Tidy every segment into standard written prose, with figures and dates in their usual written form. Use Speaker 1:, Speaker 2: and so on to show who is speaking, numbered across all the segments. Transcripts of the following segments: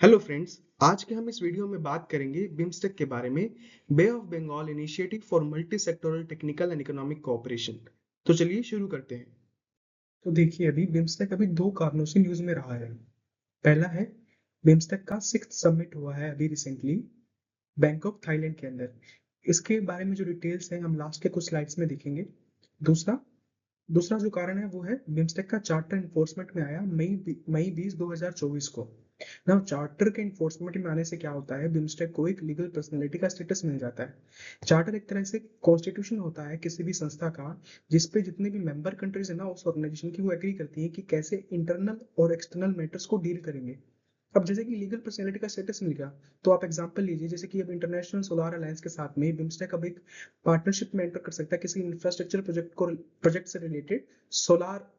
Speaker 1: Hello friends. आज के हम इस वीडियो में बात करेंगे बिम्स्टेक के बारे में। Bay of Bengal initiative for multi sectoral technical and economic cooperation. तो चलिए शुरू करते हैं।
Speaker 2: तो देखिए अभी बिम्स्टेक अभी दो कारणों से न्यूज में रहा है। पहला है बिम्स्टेक का 6th समिट हुआ है अभी रिसेंटली बैंकॉक थाईलैंड के अंदर। इसके बारे में जो डिटेल्स हैं हम लास्ट के कुछ स्लाइड्स में देखेंगे। दूसरा दूसरा जो कारण है वो है बिम्स्टेक का चार्टर इन्फोर्समेंट में आया मई 20 2024 को। ना चार्टर के इन्फोर्समेंट में आने से क्या होता है, बिम्स्टेक को एक लीगल पर्सनैलिटी का स्टेटस मिल जाता है। चार्टर एक तरह से कॉन्स्टिट्यूशन होता है किसी भी संस्था का, जिसपे जितने भी मेंबर कंट्रीज है ना उस ऑर्गेनाइजेशन की, वो एग्री करती है कि कैसे इंटरनल और एक्सटर्नल मैटर्स को डील करेंगे। अब जैसे कि लीगल पर्सनैलिटी का स्टेटस मिल गया, तो आप एग्जांपल लीजिए, जैसे कि अब इंटरनेशनल सोलर अलायंस के साथ में बिम्स्टेक अब एक पार्टनरशिप में एंटर कर सकता है किसी इंफ्रास्ट्रक्चर प्रोजेक्ट से रिलेटेड। सोलार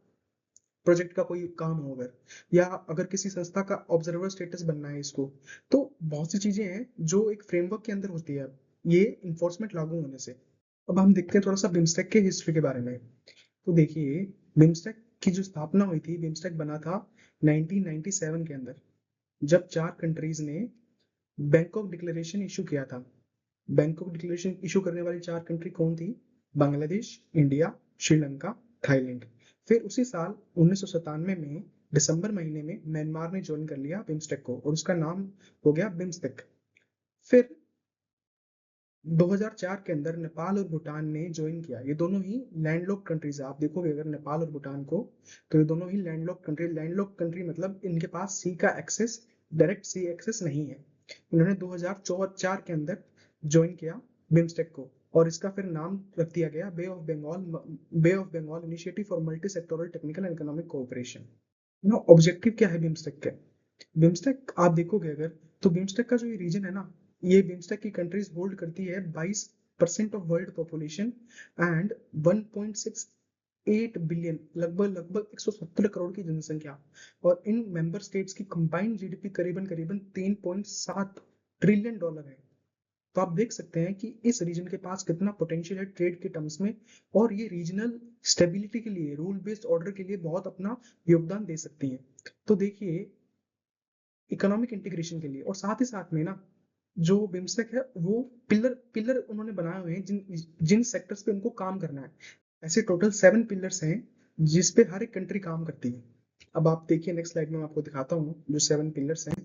Speaker 2: प्रोजेक्ट का कोई काम हो अगर, या अगर किसी संस्था का ऑब्जर्वर स्टेटस बनना है इसको, तो बहुत सी चीजें हैं जो एक फ्रेमवर्क के अंदर होती है ये इन्फोर्समेंट लागू होने से। अब हम देखते हैं थोड़ा सा बिम्स्टेक के हिस्ट्री के बारे में। तो देखिए बिम्स्टेक की जो स्थापना हुई थी, बिम्स्टेक बना था 1997 के अंदर, जब चार कंट्रीज ने बैंकॉक डिक्लेरेशन इशू किया था। बैंकॉक डिक्लेरेशन इशू करने वाली चार कंट्री कौन थी? Bangladesh, India, Sri Lanka, Thailand. फिर उसी साल 1997 में दिसंबर महीने में म्यांमार ने ज्वाइन कर लिया बिम्स्टेक को और उसका नाम हो गया बिम्स्टेक। फिर 2004 के अंदर नेपाल और भूटान ने ज्वाइन किया। ये दोनों ही लैंडलॉक कंट्रीज है। आप देखोगे अगर नेपाल और भूटान को, तो ये दोनों ही लैंडलॉक कंट्री मतलब इनके पास सी का एक्सेस, डायरेक्ट सी एक्सेस नहीं है। इन्होंने 2004 के अंदर ज्वाइन किया बिम्स्टेक को, और इसका फिर नाम रख दिया गया bay of Bengal initiative for multi sectoral technical and economic cooperation. ना ऑब्जेक्टिव क्या है बिम्स्टेक के? बिम्स्टेक आप देखोगे अगर, तो बिम्स्टेक का जो ये रीजन है ना, ये बिम्स्टेक की कंट्रीज होल्ड करती है 22% of world population and 1.68 billion, लगभग लगभग 170 करोड़ की जनसंख्या। और इन मेंबर स्टेट्स की कंबाइंड जीडीपी करीबन करीबन 3.7 ट्रिलियन डॉलर है। तो आप देख सकते हैं कि इस रीजन के पास कितना पोटेंशियल है ट्रेड के टर्म्स में, और ये रीजनल स्टेबिलिटी के लिए, रूल बेस्ड ऑर्डर के लिए बहुत अपना योगदान दे सकती है। तो देखिए इकोनॉमिक इंटीग्रेशन के लिए, और साथ ही साथ में ना जो बिम्स्टेक है वो पिलर पिलर उन्होंने बनाए हुए हैं जिन जिन सेक्टर्स पे उनको काम करना है। ऐसे टोटल 7 पिलर्स हैं जिस पे हर एक कंट्री काम करती है। अब आप देखिए नेक्स्ट स्लाइड में मैं आपको दिखाता हूँ जो 7 पिलर्स हैं।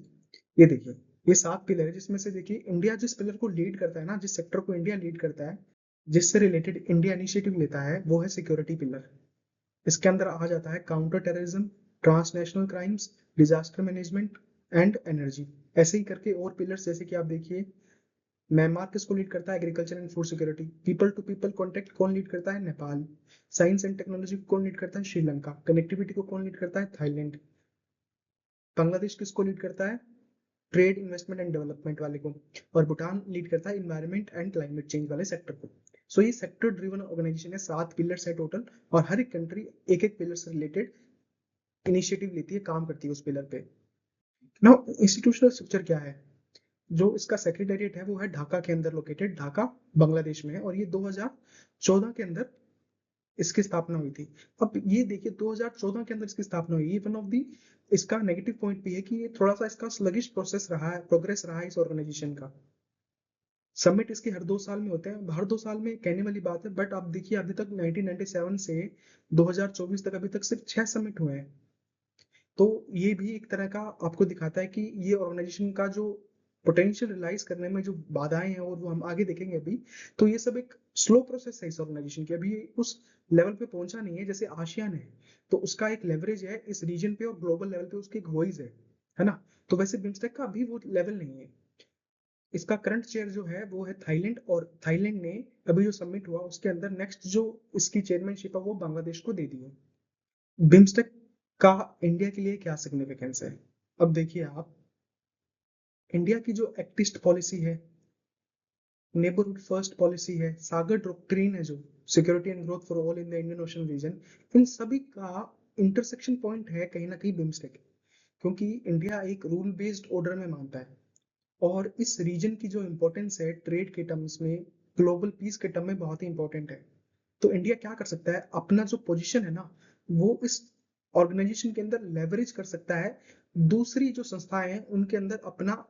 Speaker 2: ये देखिए, ये 7 पिलर है जिसमें से देखिए इंडिया जिस पिलर को लीड करता है ना, जिस सेक्टर को इंडिया लीड करता है, जिससे रिलेटेड इंडिया इनिशिएटिव लेता है, वो है सिक्योरिटी पिलर। इसके अंदर आ जाता है counter terrorism, transnational crimes, disaster management and energy. ऐसे ही करके और पिलर्स, जैसे कि आप देखिए म्यांमार किसको लीड करता है? Agriculture and food security. People to people contact कौन लीड करता है? नेपाल। साइंस एंड टेक्नोलॉजी को कौन लीड करता है? श्रीलंका। कनेक्टिविटी को कौन लीड करता है? थाईलैंड। बांग्लादेश किसको लीड करता है? ट्रेड इन्वेस्टमेंट एंड डेवलपमेंट वाले को। और भूटान लीड करता है इन्वायरमेंट एंड क्लाइमेट चेंज वाले सेक्टर को। सो ये सेक्टर ड्रिवन ऑर्गेनाइजेशन है, 7 पिलर्स है टोटल, और हर एक कंट्री एक एक पिलर से रिलेटेड इनिशिएटिव लेती है, काम करती है उस पिलर पे। नाउ इंस्टीट्यूशनल स्ट्रक्चर क्या है? जो इसका सेक्रेटेरिएट है वो है ढाका के अंदर लोकेटेड, ढाका बांग्लादेश में है, और ये 2014 के अंदर इसकी स्थापना हुई थी। अब ये देखिए 2014 के अंदर इसकी स्थापना हुई। ये वन ऑफ दी, इसका नेगेटिव पॉइंट भी है कि ये थोड़ा सा इसका स्लगिश प्रोग्रेस रहा है इस ऑर्गेनाइजेशन का। समिट इसके हर 2 साल में होते हैं, हर 2 साल में कहने वाली बात है, बट आप देखिए अभी तक 1997 से 2024 तक अभी तक सिर्फ 6 समिट हुए हैं। तो ये भी एक तरह का आपको दिखाता है कि ये ऑर्गेनाइजेशन का जो पोटेंशियल रियलाइज करने में जो बाधाएं हैं, और वो हम आगे देखेंगे अभी। तो ये सब एक स्लो प्रोसेस है इस ऑर्गेनाइजेशन की, अभी उस लेवल पे पहुंचा नहीं है जैसे आसियान है। तो उसका एक लेवरेज है इस रीजन पे, और ग्लोबल लेवल पे उसकी एक वॉइस है ना। तो वैसे बिम्स्टेक का अभी वो लेवल नहीं है। इसका करंट चेयर जो है वो है थाईलैंड, और थाईलैंड ने अभी जो सबमिट हुआ उसके अंदर नेक्स्ट जो इसकी चेयरमैनशिप है वो बांग्लादेश को दे दी है। बिम्स्टेक का इंडिया के लिए क्या सिग्निफिकेंस है? अब देखिए आप, इंडिया की जो एक्टिस्ट पॉलिसी है, नेबरहुड फर्स्ट पॉलिसी है, सागर डॉक्ट्रिन है, जो security and growth for all in the Indian ocean region, इन सभी का इंटरसेक्शन पॉइंट है कहीं ना कहीं बिम्स्टेक। क्योंकि इंडिया एक रूल बेस्ड ऑर्डर में मानता है, और इस रीजन की जो इंपॉर्टेंस है ट्रेड के टर्म्स में, ग्लोबल पीस के टर्म में बहुत ही इंपॉर्टेंट है। तो इंडिया क्या कर सकता है, अपना जो पोजीशन है ना वो इस ऑर्गेनाइजेशन के अंदर लेवरेज कर सकता है, दूसरी जो संस्थाएं हैं उनके अंदर अपना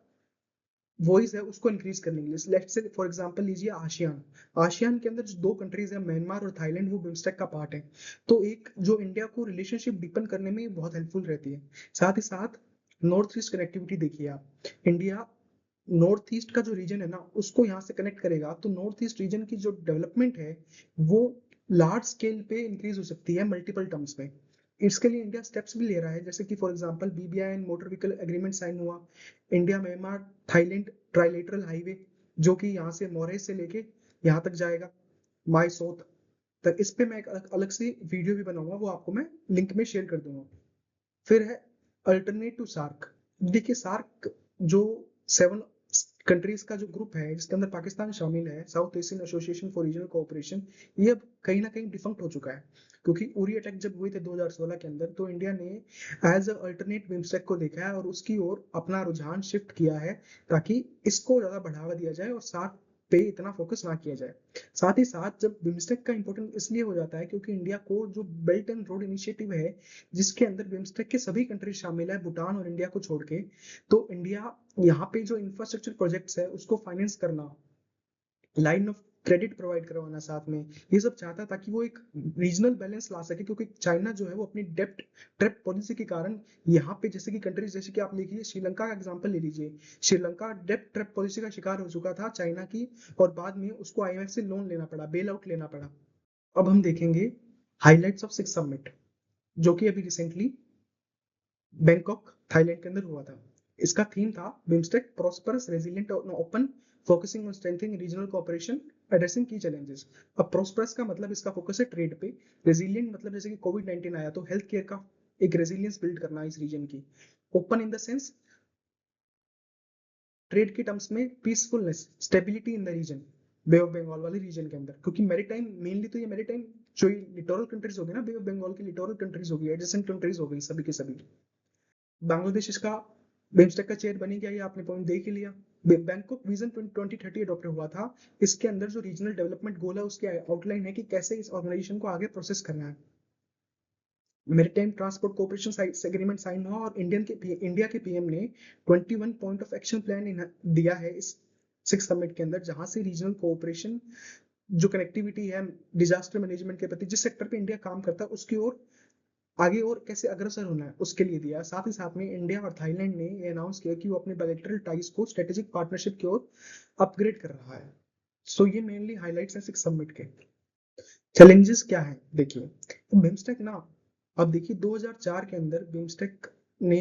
Speaker 2: वॉइस है उसको इंक्रीज करने के लिए। लेट्स से फॉर एग्जांपल लीजिए आसियान। आसियान के अंदर जो दो कंट्रीज है म्यांमार और थाईलैंड, वो बिम्स्टेक का पार्ट है। तो एक जो इंडिया को रिलेशनशिप डीपन करने में बहुत हेल्पफुल रहती है। साथ ही साथ नॉर्थ ईस्ट कनेक्टिविटी देखिए आप, इंडिया नॉर्थ ईस्ट का जो रीजन है ना उसको यहाँ से कनेक्ट करेगा, तो नॉर्थ ईस्ट रीजन की जो डेवलपमेंट है वो लार्ज स्केल पे इंक्रीज हो सकती है मल्टीपल टर्म्स में। इसके लिए इंडिया स्टेप्स भी ले रहा है, जैसे कि for example BBI and motor vehicle agreement sign हुआ, India Myanmar Thailand trilateral highway जो कि यहाँ से मोरेह से लेके यहाँ तक जाएगा, माई सोथ तक। इस पे मैं एक अलग से वीडियो भी बनाऊंगा, वो आपको मैं लिंक में शेयर कर दूंगा। फिर है अल्टरनेट टू सार्क। देखिए सार्क जो 7 कंट्रीज का जो ग्रुप है जिसके अंदर पाकिस्तान शामिल है, south Asian association for regional cooperation, ये अब कहीं ना कहीं डिफंक्ट हो चुका है। क्योंकि उरी अटैक जब हुए थे 2016 के अंदर, तो इंडिया ने एज अ अल्टरनेट बिम्स्टेक को देखा है और उसकी ओर अपना रुझान शिफ्ट किया है, ताकि इसको ज्यादा बढ़ावा दिया जाए और सार्क पे इतना फोकस ना किया जाए। साथ ही साथ जब बिम्स्टेक का इंपॉर्टेंट इसलिए हो जाता है क्योंकि इंडिया को जो बेल्ट एंड रोड इनिशिएटिव है जिसके अंदर बिम्स्टेक के सभी कंट्रीज शामिल है भूटान और इंडिया को छोड़ के, तो इंडिया यहाँ पे जो इंफ्रास्ट्रक्चर प्रोजेक्ट्स है उसको फाइनेंस करना, लाइन ऑफ क्रेडिट प्रोवाइड करवाना साथ में, ये सब चाहता ताकि वो एक रीजनल बैलेंस ला सके। क्योंकि चाइना जो है वो अपनी डेप्ट ट्रैप पॉलिसी के कारण यहाँ पे जैसे कि कंट्रीज जैसे कि आप देखिए श्रीलंका का एग्जांपल ले लीजिए, श्रीलंका डेप्ट ट्रैप पॉलिसी का शिकार हो चुका था चाइना की, और बाद में उसको आईएमएफ से लोन लेना पड़ा, बेल आउट लेना पड़ा। अब हम देखेंगे हाइलाइट्स ऑफ सिक्स समिट, जो कि अभी रिसेंटली बैंकॉक थाईलैंड के अंदर हुआ था। इसका थीम था बिम्स्टेक प्रॉस्परस रेजिलिएंट और open, focusing on strengthening regional cooperation, addressing की चैलेंजेस। अब प्रॉस्परस का मतलब इसका फोकस है ट्रेड पे, रेजिलिएंट मतलब जैसे कि कोविड-19 आया तो हेल्थ केयर का एक रेजिलियंस बिल्ड करना इस रीजन की, open in the sense trade के टर्म्स में peacefulness stability in the region, bay of Bengal वाले रीजन के अंदर, क्योंकि मैरीटाइम मेनली तो ये मैरीटाइम जो लिटोरल कंट्रीज हो गई ना, बे ऑफ बंगाल की लिटोरल कंट्रीज हो गई, एडजेसेंट कंट्रीज हो गई सभी के सभी। बांग्लादेश इसका बिम्स्टेक का चेयर बनी गया, ये आपने पॉइंट देख ही लिया। बैंकॉक विजन 2030 अडॉप्ट हुआ था, इसके अंदर जो रीजनल डेवलपमेंट गोल है उसकी आउटलाइन है कि कैसे इस ऑर्गेनाइजेशन को आगे प्रोसेस करना है। Maritime transport cooperation agreement sign हुआ और इंडिया के पीएम ने 21 पॉइंट ऑफ एक्शन प्लान दिया है इस सिक्स समिट के अंदर, जहां से रीजनल कोऑपरेशन जो कनेक्टिविटी है डिजास्टर मैनेजमेंट के प्रति जिस सेक्टर पे इंडिया काम करता है उसकी ओर आगे और कैसे अग्रसर होना है उसके लिए दिया। साथ ही साथ में इंडिया और थाईलैंड ने ये अनाउंस किया कि वो अपने बायलैटरल टाइज को स्ट्रेटेजिक पार्टनरशिप की ओर अपग्रेड कर रहा है। सो ये मेनली हाइलाइट्स हैं सिक्स समिट के। चैलेंजेस क्या है देखिए, तो बिम्स्टेक ना, अब देखिए 2004 के अंदर बिम्स्टेक ने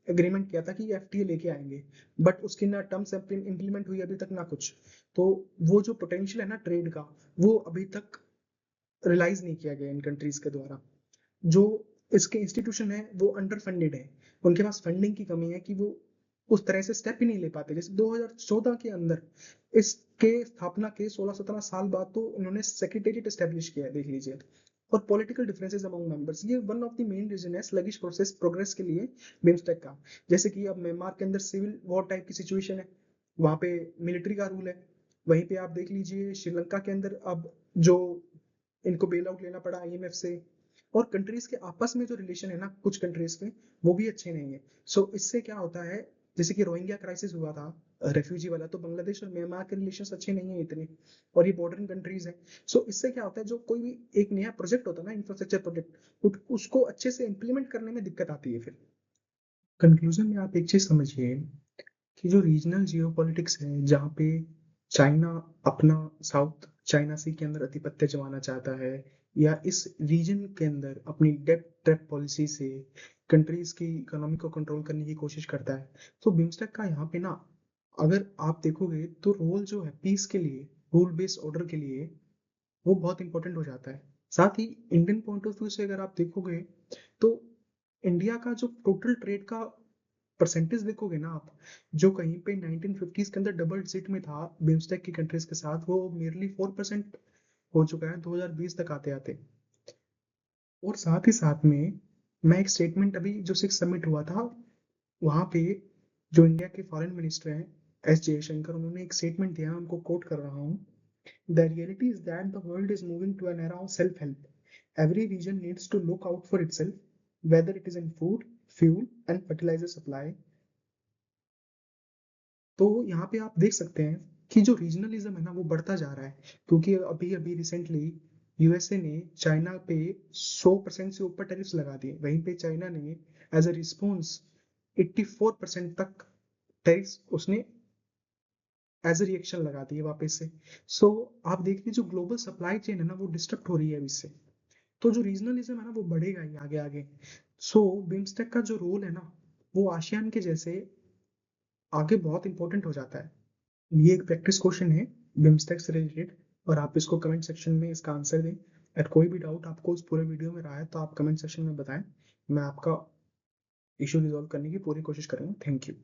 Speaker 2: एग्रीमेंट किया था कि एफटीए लेके आएंगे, बट उसकी ना टर्म्स इंप्लीमेंट हुई अभी तक ना कुछ। तो वो जो पोटेंशियल है ना ट्रेड का, वो अभी तक रियलाइज नहीं किया गया इन कंट्रीज के द्वारा। जो इसके इंस्टीट्यूशन है वो अंडर फंडेड है, उनके पास फंडिंग की कमी है कि वो उस तरह से स्टेप ही नहीं ले पाते। जैसे 2014 के अंदर इसके स्थापना के 16-17 साल बाद तो उन्होंने सेक्रेटेरिएट एस्टेब्लिश किया है, देख लीजिए। और पॉलिटिकल डिफरेंसेस अमंग मेंबर्स, ये one of the main reason है स्लगिश प्रोग्रेस के लिए बिम्स्टेक का। जैसे कि अब म्यांमार के अंदर सिविल वॉर टाइप की सिचुएशन है, वहां पे मिलिट्री का रूल है। वहीं पे आप देख लीजिए श्रीलंका के अंदर अब जो इनको बेल आउट लेना पड़ा आईएमएफ से, और कंट्रीज के आपस में जो रिलेशन है ना कुछ कंट्रीज के, वो भी अच्छे नहीं है। सो इससे क्या होता है, जैसे कि रोहिंग्या क्राइसिस हुआ था रेफ्यूजी वाला, तो बांग्लादेश और म्यांमार के रिलेशन अच्छे नहीं है इतने, और ये बॉर्डरिंग कंट्रीज है। सो इससे क्या होता है, जो कोई भी एक नया प्रोजेक्ट होता है ना इंफ्रास्ट्रक्चर प्रोजेक्ट, उसको अच्छे से इंप्लीमेंट करने में दिक्कत आती है फिर। कंक्लूजन में आप एक चीज समझिए कि जो रीजनल जियोपॉलिटिक्स है, जहाँ पे चाइना अपना साउथ चाइना सी के अंदर आधिपत्य जमाना चाहता है, या इस रीजन के अंदर अपनी डेप्थ ट्रैप पॉलिसी से कंट्रीज की इकोनॉमी को कंट्रोल करने की कोशिश करता है, तो बिम्स्टेक का यहाँ पे ना, अगर आप देखोगे तो रोल जो है पीस के लिए, रूल बेस्ड ऑर्डर के लिए, वो बहुत इंपॉर्टेंट हो जाता है। साथ ही इंडियन पॉइंट ऑफ व्यू से अगर आप देखोगे तो इंडिया का जो टोटल ट्रेड का परसेंटेज देखोगे ना आप, जो कहीं पे 1950s के अंदर डबल डिजिट में था बिम्स्टेक की कंट्रीज के साथ, वो नियरली 4% हो चुका है 2020 तक आते आते। और साथ ही साथ में मैं एक स्टेटमेंट, अभी जो सिक्स समिट हुआ था वहां पे जो इंडिया के फॉरेन मिनिस्टर हैं एस जयशंकर, उन्होंने एक स्टेटमेंट दिया, मैं उनको कोट कर रहा हूँ। The reality is that the world is moving to an era of self-help. Every region needs to look out for itself, whether it is in food, fuel and fertiliser supply. तो यहाँ पे आप देख सकते हैं कि जो रीजनलिज्म है ना वो बढ़ता जा रहा है, क्योंकि अभी अभी रिसेंटली यूएसए ने चाइना पे 100% से ऊपर टैरिफ्स लगा दिए, वहीं पे चाइना ने एज अ रिस्पॉन्स 84% तक टैरिफ्स उसने एज अ रिएक्शन लगा दिए वापस से। सो आप देखिए जो ग्लोबल सप्लाई चेन है ना वो डिस्टर्ब हो रही है अब इससे। तो जो रीजनलिज्म है ना वो बढ़ेगा ही आगे आगे। सो बिम्स्टेक का जो रोल है ना वो आसियान के जैसे आगे बहुत इंपॉर्टेंट हो जाता है। ये एक प्रैक्टिस क्वेश्चन है बिम्स्टेक से रिलेटेड, और आप इसको कमेंट सेक्शन में इसका आंसर दें। अगर कोई भी डाउट आपको उस पूरे वीडियो में रहा है तो आप कमेंट सेक्शन में बताएं, मैं आपका इशू रिजॉल्व करने की पूरी कोशिश करूंगा। Thank you.